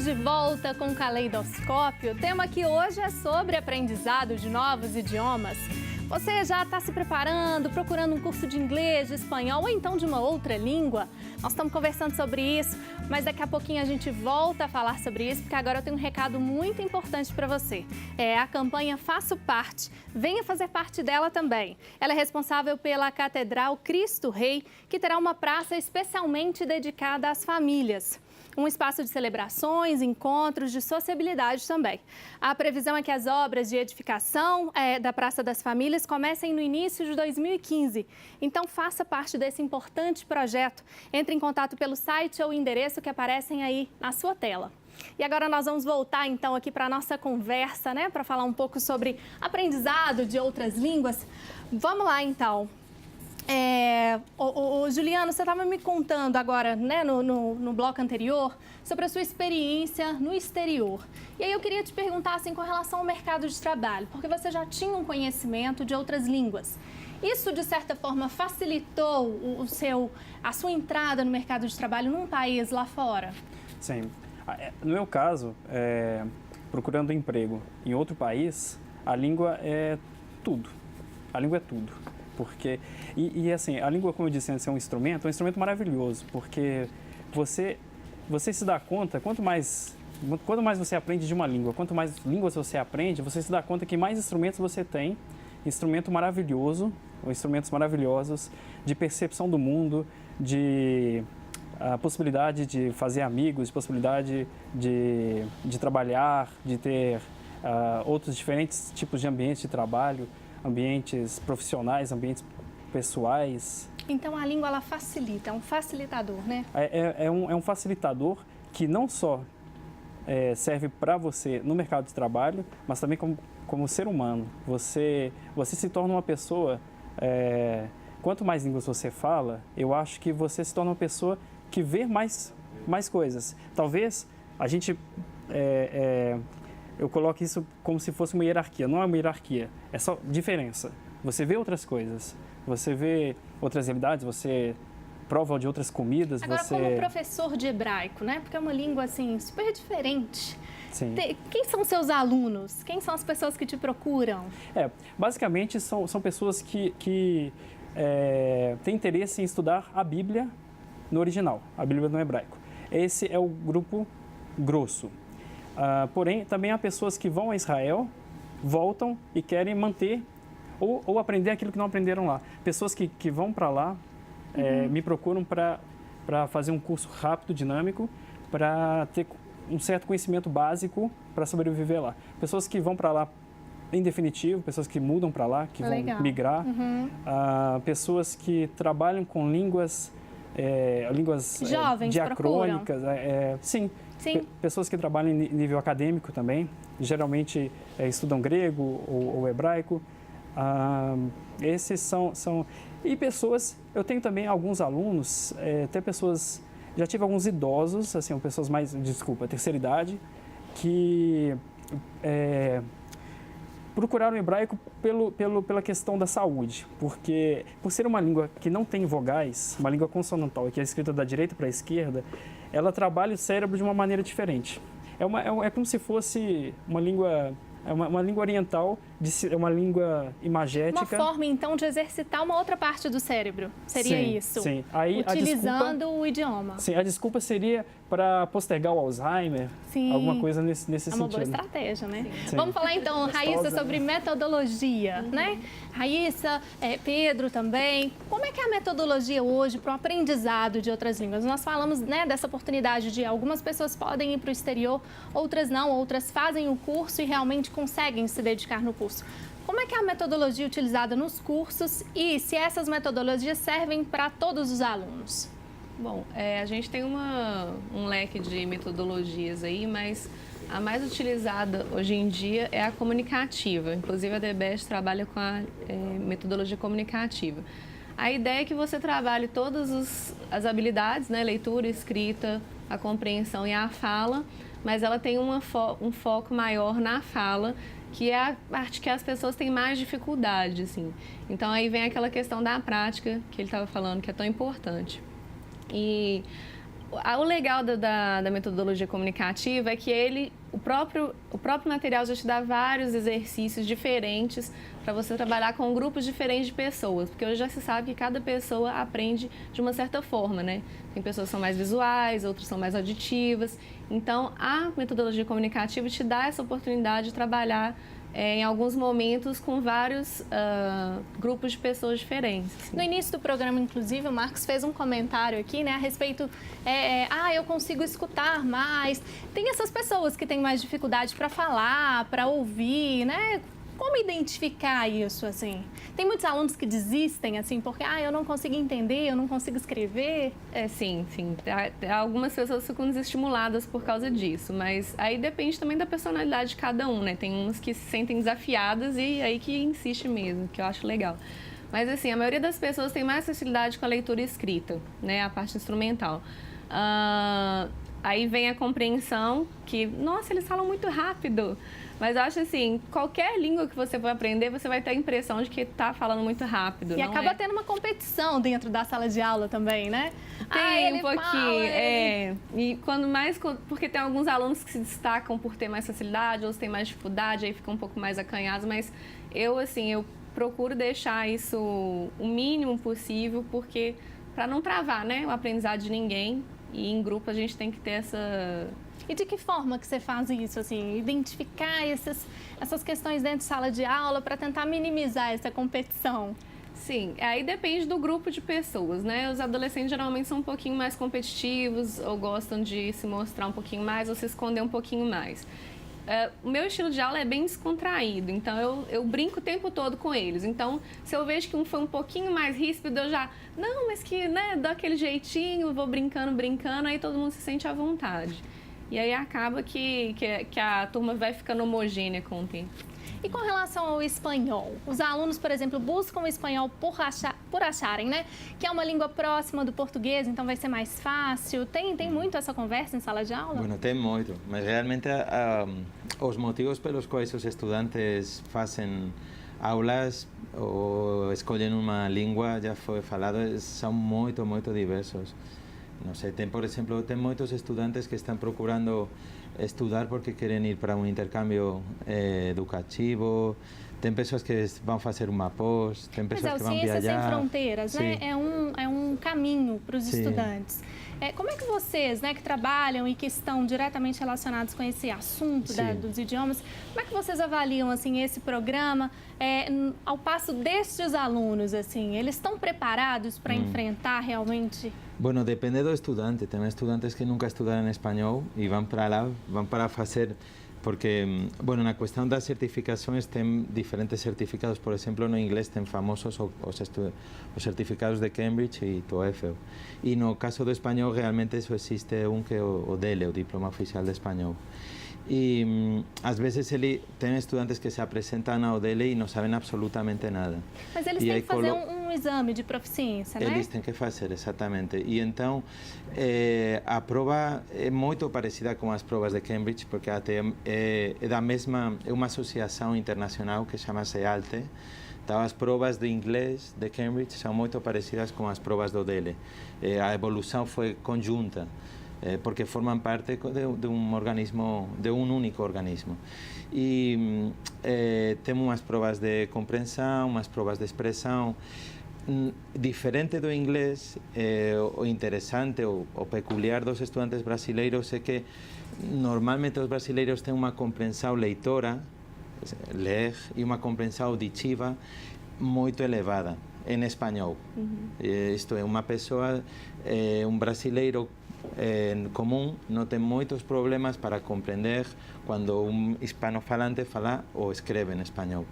de volta com o Caleidoscópio. O tema aqui hoje é sobre aprendizado de novos idiomas. Você já está se preparando, procurando um curso de inglês, de espanhol ou então de uma outra língua? Nós estamos conversando sobre isso, mas daqui a pouquinho a gente volta a falar sobre isso, porque agora eu tenho um recado muito importante para você. É a campanha Faço Parte. Venha fazer parte dela também. Ela é responsável pela Catedral Cristo Rei, que terá uma praça especialmente dedicada às famílias. Um espaço de celebrações, encontros, de sociabilidade também. A previsão é que as obras de edificação da Praça das Famílias comecem no início de 2015. Então, faça parte desse importante projeto. Entre em contato pelo site ou endereço que aparecem aí na sua tela. E agora nós vamos voltar, então, aqui para a nossa conversa, né? Para falar um pouco sobre aprendizado de outras línguas. Vamos lá, então. Juliano, você estava me contando agora, né, no bloco anterior, sobre a sua experiência no exterior. E aí eu queria te perguntar, assim, com relação ao mercado de trabalho, porque você já tinha um conhecimento de outras línguas. Isso, de certa forma, facilitou a sua entrada no mercado de trabalho num país lá fora? Sim. No meu caso, procurando emprego em outro país, a língua é tudo. A língua é tudo. Porque, assim, a língua, como eu disse antes, é um instrumento maravilhoso, porque você se dá conta, quanto mais você aprende de uma língua, quanto mais línguas você aprende, você se dá conta que mais instrumentos você tem, instrumento maravilhoso, ou instrumentos maravilhosos de percepção do mundo, de possibilidade de fazer amigos, de possibilidade de trabalhar, de ter outros diferentes tipos de ambientes de trabalho, ambientes profissionais, ambientes pessoais. Então, a língua, ela facilita, é um facilitador, né? É um facilitador que não só serve para você no mercado de trabalho, mas também como ser humano. Você se torna uma pessoa, quanto mais línguas você fala, eu acho que você se torna uma pessoa que vê mais coisas. Talvez a gente... eu coloco isso como se fosse uma hierarquia. Não é uma hierarquia, é só diferença. Você vê outras coisas, você vê outras realidades, você prova de outras comidas. Agora, como professor de hebraico, né? Porque é uma língua, assim, super diferente. Sim. Quem são seus alunos? Quem são as pessoas que te procuram? Basicamente, são pessoas que têm interesse em estudar a Bíblia no original, a Bíblia no hebraico. Esse é o grupo grosso. Porém, também há pessoas que vão a Israel, voltam e querem manter ou aprender aquilo que não aprenderam lá. Pessoas que vão para lá me procuram para fazer um curso rápido, dinâmico, para ter um certo conhecimento básico para sobreviver lá. Pessoas que vão para lá em definitivo, pessoas que mudam para lá, que vão migrar. Pessoas que trabalham com línguas jovens diacrônicas. Sim. Pessoas que trabalham em nível acadêmico também, geralmente estudam grego ou hebraico. Esses são... E pessoas... Eu tenho também alguns alunos, até pessoas... Já tive alguns idosos, assim, pessoas terceira idade, que procuraram o hebraico pela questão da saúde, porque por ser uma língua que não tem vogais, uma língua consonantal, que é escrita da direita para a esquerda, ela trabalha o cérebro de uma maneira diferente. É como se fosse uma língua oriental, uma língua imagética. Uma forma, então, de exercitar uma outra parte do cérebro. Seria isso? Sim. Utilizando o idioma. Sim, a desculpa seria para postergar o Alzheimer, alguma coisa nesse sentido. É uma boa estratégia, né? Sim. Vamos falar, então, Raíssa, sobre metodologia, né? Raíssa, Pedro também. Como é que é a metodologia hoje para o aprendizado de outras línguas? Nós falamos, né, dessa oportunidade de algumas pessoas podem ir para o exterior, outras não, outras fazem o curso e realmente conseguem se dedicar no curso. Como é que é a metodologia utilizada nos cursos e se essas metodologias servem para todos os alunos? Bom, a gente tem um leque de metodologias aí, mas a mais utilizada hoje em dia é a comunicativa. Inclusive, a DBEST trabalha com a metodologia comunicativa. A ideia é que você trabalhe todas as habilidades, né? Leitura, escrita, a compreensão e a fala, mas ela tem um foco maior na fala, que é a parte que as pessoas têm mais dificuldade, assim. Então, aí vem aquela questão da prática que ele estava falando, que é tão importante. E O legal da metodologia comunicativa é que o próprio material já te dá vários exercícios diferentes para você trabalhar com grupos diferentes de pessoas, porque hoje já se sabe que cada pessoa aprende de uma certa forma, né? Tem pessoas que são mais visuais, outras são mais auditivas. Então, a metodologia comunicativa te dá essa oportunidade de trabalhar em alguns momentos com vários grupos de pessoas diferentes. No início do programa, inclusive, o Marcos fez um comentário aqui, né, a respeito, eu consigo escutar mais. Tem essas pessoas que têm mais dificuldade para falar, para ouvir, né? Como identificar isso, assim? Tem muitos alunos que desistem, assim, porque, eu não consigo entender, eu não consigo escrever. Sim. Algumas pessoas ficam desestimuladas por causa disso, mas aí depende também da personalidade de cada um, né? Tem uns que se sentem desafiadas e aí que insiste mesmo, que eu acho legal. Mas, assim, a maioria das pessoas tem mais facilidade com a leitura escrita, né? A parte instrumental. Aí vem a compreensão que, nossa, eles falam muito rápido. Mas eu acho assim, qualquer língua que você for aprender, você vai ter a impressão de que está falando muito rápido. E acaba tendo uma competição dentro da sala de aula também, né? Tem um pouquinho, E quando mais... Porque tem alguns alunos que se destacam por ter mais facilidade, outros têm mais dificuldade, aí ficam um pouco mais acanhados. Mas eu procuro deixar isso o mínimo possível, porque para não travar, né, o aprendizado de ninguém. E em grupo a gente tem que ter essa... E de que forma que você faz isso, assim, identificar essas questões dentro de sala de aula para tentar minimizar essa competição? Sim, aí depende do grupo de pessoas, né? Os adolescentes geralmente são um pouquinho mais competitivos ou gostam de se mostrar um pouquinho mais ou se esconder um pouquinho mais. O meu estilo de aula é bem descontraído, então eu brinco o tempo todo com eles. Então, se eu vejo que um foi um pouquinho mais ríspido, eu já... Não, mas que, né, dá aquele jeitinho, vou brincando, aí todo mundo se sente à vontade. E aí acaba que a turma vai ficando homogênea com o tempo. E com relação ao espanhol, os alunos, por exemplo, buscam o espanhol por acharem, né, que é uma língua próxima do português, então vai ser mais fácil. Tem muito essa conversa em sala de aula? Bueno, tem muito, mas realmente os motivos pelos quais os estudantes fazem aulas ou escolhem uma língua, já foi falado, são muito diversos. No sé, por ejemplo, tem muchos estudiantes que están procurando estudar porque quieren ir para un intercambio educativo, tem pessoas que vão fazer uma pós, tem pessoas que vão viajar. Ciências Sem Fronteiras, né? É um caminho para os Sim. estudantes. Como é que vocês, né, que trabalham e que estão diretamente relacionados com esse assunto dos idiomas, como é que vocês avaliam, assim, esse programa ao passo destes alunos, assim? Eles estão preparados para enfrentar realmente? Bueno, depende do estudante. Tem estudantes que nunca estudaram espanhol e vão para lá, vão para fazer... Porque, bueno, na questão das certificações tem diferentes certificados. Por exemplo, no inglês tem famosos os certificados de Cambridge e TOEFL. E no caso do espanhol, realmente só existe que é o DELE, o Diploma Oficial de Espanhol. E às vezes tem estudantes que se apresentam ao DELE e não sabem absolutamente nada. Mas eles têm que fazer um exame de proficiência, né? Eles têm que fazer, exatamente. E então, a prova é muito parecida com as provas de Cambridge, porque até é uma associação internacional que chama-se ALTE. Então, as provas de inglês de Cambridge são muito parecidas com as provas do DELE. A evolução foi conjunta, porque formam parte de um único organismo. E temos umas provas de compreensão, umas provas de expressão. Diferente do inglês, o interessante ou peculiar dos estudantes brasileiros é que normalmente os brasileiros têm uma compreensão leitora, ler, e uma compreensão auditiva muito elevada em espanhol. Isto é, uma pessoa, um brasileiro comum não tem muitos problemas para compreender quando um hispanofalante fala ou escreve em espanhol.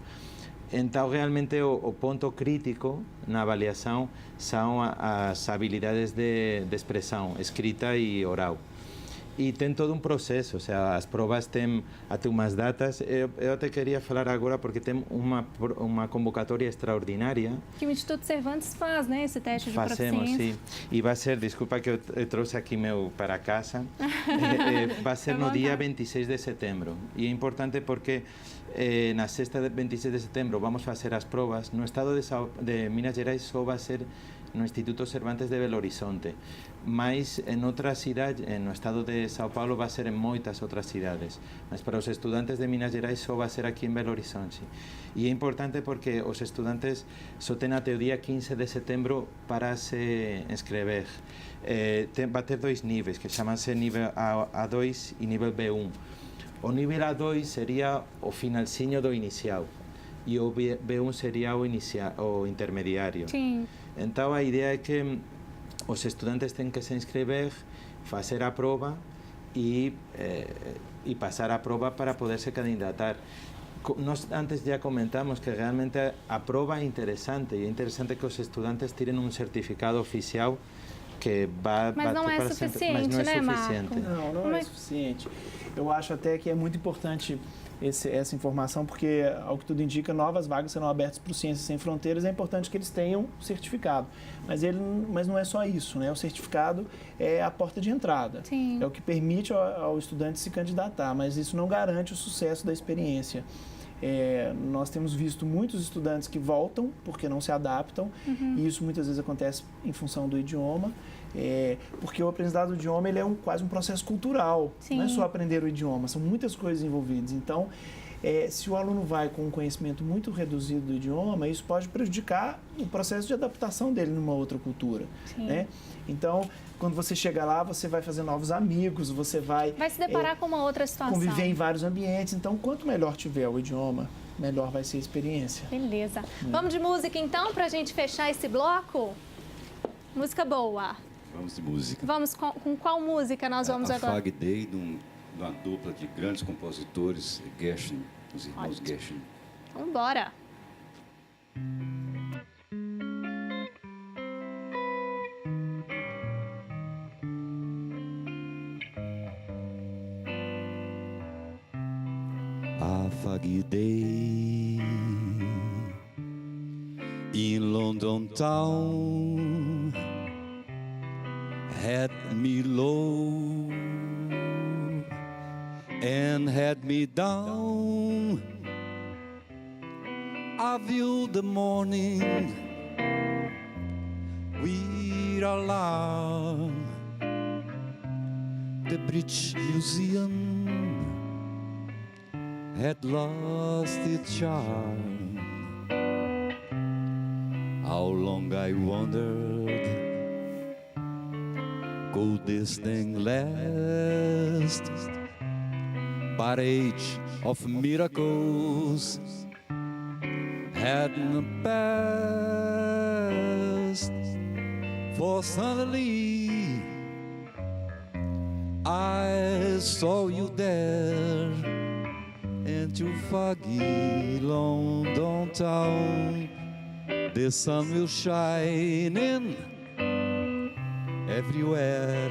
Então, realmente, o ponto crítico na avaliação são as habilidades de expressão, escrita e oral. E tem todo um processo, ou seja, as provas têm até umas datas. Eu até queria falar agora porque tem uma convocatória extraordinária. Que o Instituto Cervantes faz, né, esse teste de proficiência. Fazemos, sim. E vai ser, desculpa que eu trouxe aqui meu para casa, vai ser no dia 26 de setembro. E é importante porque na sexta de 26 de setembro vamos fazer as provas. No estado de Minas Gerais só vai ser no Instituto Cervantes de Belo Horizonte. Mas em outras cidades, no estado de São Paulo, vai ser em muitas outras cidades. Mas para os estudantes de Minas Gerais só vai ser aqui em Belo Horizonte. E é importante porque os estudantes só têm até o dia 15 de setembro para se inscrever. Vai ter 2 níveis, que chamam-se nível A2 e nível B1. O nível A2 seria o finalzinho do inicial e o B1 seria o intermediário. Sim. Então a ideia é que os estudantes têm que se inscrever, fazer a prova e passar a prova para poder se candidatar. Nós antes já comentamos que realmente a prova é interessante, e é interessante que os estudantes tirem um certificado oficial que vai... Mas não é suficiente, né, Marco? Não é suficiente. Eu acho até que é muito importante essa informação, porque, ao que tudo indica, novas vagas serão abertas para o Ciências Sem Fronteiras. É importante que eles tenham certificado. Mas não é só isso, né? O certificado é a porta de entrada. Sim. É o que permite ao estudante se candidatar, mas isso não garante o sucesso da experiência. Nós temos visto muitos estudantes que voltam porque não se adaptam, e isso muitas vezes acontece em função do idioma, porque o aprendizado do idioma ele é quase um processo cultural. Sim. Não é só aprender o idioma, são muitas coisas envolvidas. Então, se o aluno vai com um conhecimento muito reduzido do idioma, isso pode prejudicar o processo de adaptação dele numa outra cultura. Né? Então, quando você chega lá, você vai fazer novos amigos, você vai se deparar com uma outra situação. Conviver em vários ambientes. Então, quanto melhor tiver o idioma, melhor vai ser a experiência. Beleza. Vamos de música, então, para a gente fechar esse bloco? Música boa. Vamos de música. Vamos com qual música nós vamos agora? A Fag Day, de uma dupla de grandes compositores, Gershwin, os irmãos Gershwin. Vamos embora. A foggy day in London town had me low and had me down. I viewed the morning with alarm. The British Museum had lost its charm. How long I wondered, could this thing last? But age of miracles hadn't passed, for suddenly I saw you there. Into foggy London town, the sun will shine in everywhere.